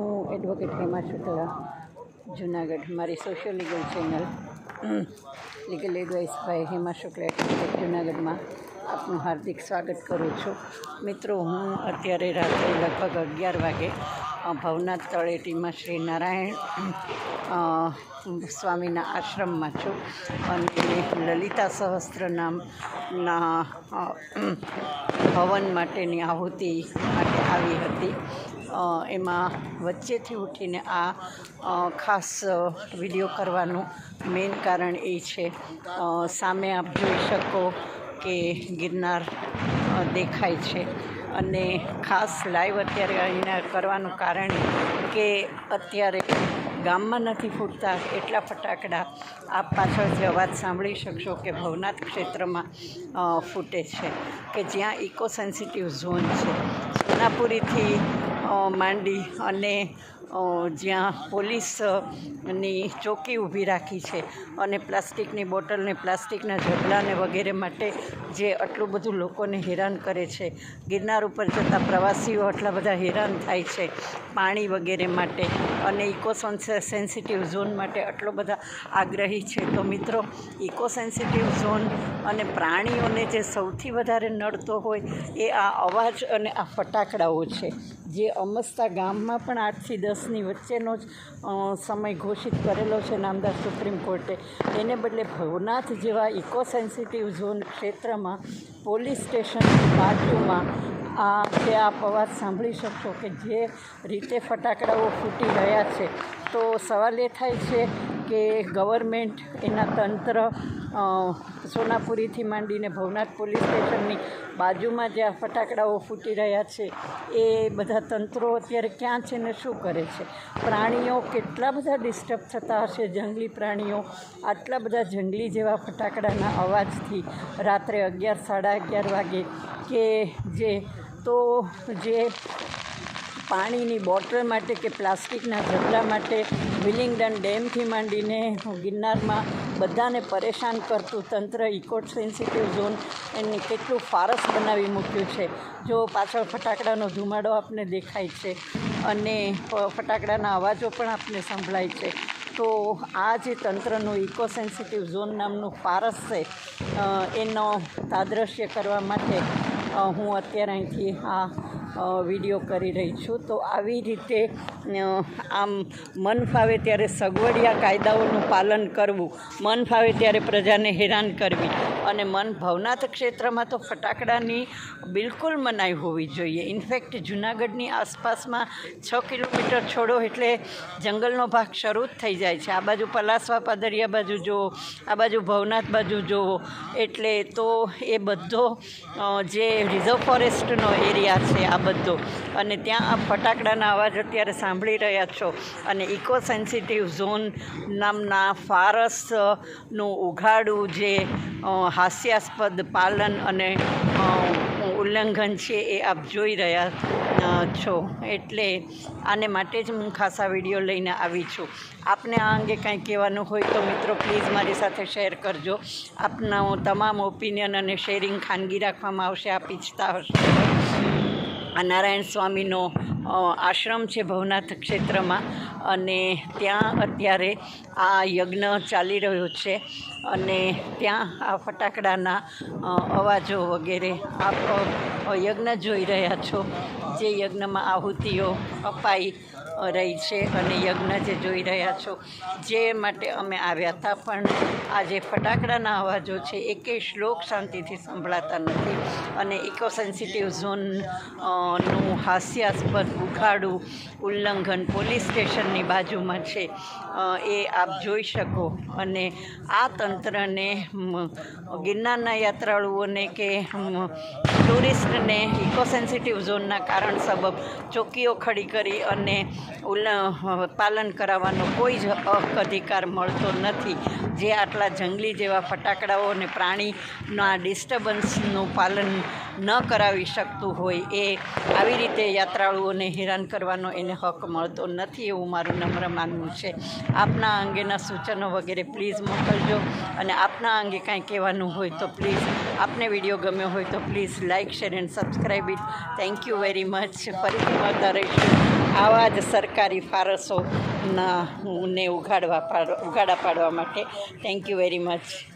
હું એડવોકેટ હેમા શુક્લા, જુનાગઢ. મારી social legal channel legal advice by Hema Shukla advocate જુનાગઢમાં આપનું હાર્દિક સ્વાગત કરું છું. મિત્રો, હું અત્યારે રાત્રે લગભગ 11 વાગે ભવનાથ તળેટીમાં શ્રી નારાયણ સ્વામીના આશ્રમમાં છું અને લલિતા સહસ્ત્ર નામના હવન માટેની આહુતિ માટે આવી હતી. એમાં વચ્ચેથી ઉઠીને આ ખાસ વિડીયો કરવાનું મેઇન કારણ એ છે, સામે આપ જોઈ શકો કે ગિરનાર દેખાય છે અને ખાસ લાઈવ અત્યારે અહીંયા કરવાનું કારણ કે અત્યારે ગામમાં નથી ફૂટતા એટલા ફટાકડા આપ પાછળથી અવાજ સાંભળી શકશો કે ભવનાથ ક્ષેત્રમાં ફૂટે છે, કે જ્યાં ઇકો સેન્સિટિવ ઝોન છે. સોનાપુરીથી માંડી અને જ્યાં પોલીસની ચોકી ઊભી રાખી છે અને પ્લાસ્ટિકની બોટલને, પ્લાસ્ટિકના ઝબલાને વગેરે માટે જે આટલું બધું લોકોને હેરાન કરે છે, ગિરનાર ઉપર જતા પ્રવાસીઓ આટલા બધા હેરાન થાય છે પાણી વગેરે માટે, અને ઇકો સેન્સિટિવ ઝોન માટે આટલો બધા આગ્રહી છે. તો મિત્રો, ઇકો સેન્સિટિવ ઝોન અને પ્રાણીઓને જે સૌથી વધારે નડતો હોય એ આ અવાજ અને આ ફટાકડાઓ છે, જે અમસ્તા ગામમાં પણ 8 થી 10ની વચ્ચેનો જ સમય ઘોષિત કરેલો છે નામદાર સુપ્રીમ કોર્ટે. એને બદલે ભવનાથ જેવા ઇકો સેન્સિટિવ ઝોન ક્ષેત્રમાં પોલીસ સ્ટેશનની બાજુમાં જે આપ અવાજ સાંભળી શકશો કે જે રીતે ફટાકડાઓ ફૂટી રહ્યા છે, તો સવાલ એ થાય છે કે ગવર્મેન્ટ, એના તંત્ર, સોનાપુરીથી માંડીને ભવનાથ પોલીસ સ્ટેશનની બાજુમાં જે આ ફટાકડાઓ ફૂટી રહ્યા છે એ બધા તંત્રો અત્યારે ક્યાં છે ને શું કરે છે? પ્રાણીઓ કેટલા બધા ડિસ્ટર્બ થતા હશે, જંગલી પ્રાણીઓ આટલા બધા જંગલી જેવા ફટાકડાના અવાજથી રાત્રે 11, સાડા 11 વાગે, કે જે પાણીની બોટલ માટે કે પ્લાસ્ટિકના ઝબલા માટે વિલિંગડન ડેમથી માંડીને ગિરનારમાં બધાને પરેશાન કરતું તંત્ર ઇકો સેન્સિટિવ ઝોન એની કેટલું ફારસ બનાવી મૂક્યું છે. જો પાછળ ફટાકડાનો ધુમાડો આપને દેખાય છે અને ફટાકડાના અવાજો પણ આપને સંભળાય છે, તો આ જે તંત્રનું ઇકો સેન્સિટિવ ઝોન નામનું ફારસ છે એનો તાદ્રશ્ય કરવા માટે હું અત્યારે અહીંથી આ વિડીયો કરી રહી છું. તો આવી રીતે આમ મન ફાવે ત્યારે સગવડિયા કાયદાઓનું પાલન કરવું, મન ફાવે ત્યારે પ્રજાને હેરાન કરવી, અને ભવનાથ ક્ષેત્રમાં તો ફટાકડાની બિલકુલ મનાઈ હોવી જોઈએ. ઇનફેક્ટ જૂનાગઢની આસપાસમાં 6 કિલોમીટર છોડો એટલે જંગલનો ભાગ શરૂ જ થઈ જાય છે. આ બાજુ પલાસવા પાદરિયા બાજુ જુઓ, આ બાજુ ભવનાથ બાજુ જુઓ, એટલે તો એ બધો જે રિઝર્વ ફોરેસ્ટનો એરિયા છે આ બધો, અને ત્યાં આ ફટાકડાના અવાજ અત્યારે સાંભળી રહ્યા છો, અને ઇકો સેન્સિટિવ ઝોન નામના ફારસનું ઉઘાડું જે હાસ્યાસ્પદ પાલન અને ઉલ્લંઘન છે એ આપ જોઈ રહ્યા છો. એટલે આને માટે જ હું ખાસ આ વિડીયો લઈને આવી છું. આપને આ અંગે કાંઈ કહેવાનું હોય તો મિત્રો પ્લીઝ મારી સાથે શેર કરજો. આપના તમામ ઓપિનિયન અને શેરિંગ ખાનગી રાખવામાં આવશે. આપ ઈચ્છતા હશો. આ નારાયણ સ્વામીનો આશ્રમ છે ભવનાથ ક્ષેત્રમાં, અને ત્યાં અત્યારે આ યજ્ઞ ચાલી રહ્યો છે, અને ત્યાં આ ફટાકડાના અવાજો વગેરે આપ યજ્ઞ જોઈ રહ્યા છો, જે યજ્ઞમાં આહુતિઓ અપાઈ રહી છે, અને યજ્ઞ જે જોઈ રહ્યા છો જે માટે અમે આવ્યા હતા. પણ આ જે ફટાકડાના અવાજો છે એકેય શ્લોક શાંતિથી સંભળાતા નથી, અને ઇકો સેન્સિટિવ ઝોનનું હાસ્યાસ્પદ ઉઘાડું ઉલ્લંઘન પોલીસ સ્ટેશનની બાજુમાં છે એ આપ જોઈ શકો. અને આ તંત્રને, ગિરનારના યાત્રાળુઓને કે ટુરિસ્ટને ઇકો સેન્સિટિવ ઝોનના કારણ સબબ ચોકીઓ ખડી કરી અને પાલન કરાવવાનો કોઈ જ અધિકાર મળતો નથી. જે આટલા જંગલી જેવા ફટાકડાઓ અને પ્રાણીના ડિસ્ટર્બન્સનું પાલન ન કરાવી શકતું હોય એ આવી રીતે યાત્રાળુઓને હેરાન કરવાનો એને હક મળતો નથી, એવું મારું નમ્ર માનવું છે. આપના અંગેના સૂચનો વગેરે પ્લીઝ મોકલજો, અને આપના અંગે કાંઈ કહેવાનું હોય તો પ્લીઝ, આપને વિડીયો ગમ્યો હોય તો please like, share and subscribe it. Thank you very much. ફરીથી મળતા રહીશું આવા જ સરકારી ફારસોને ઉઘાડા પાડવા માટે થેન્ક યુ વેરી મચ.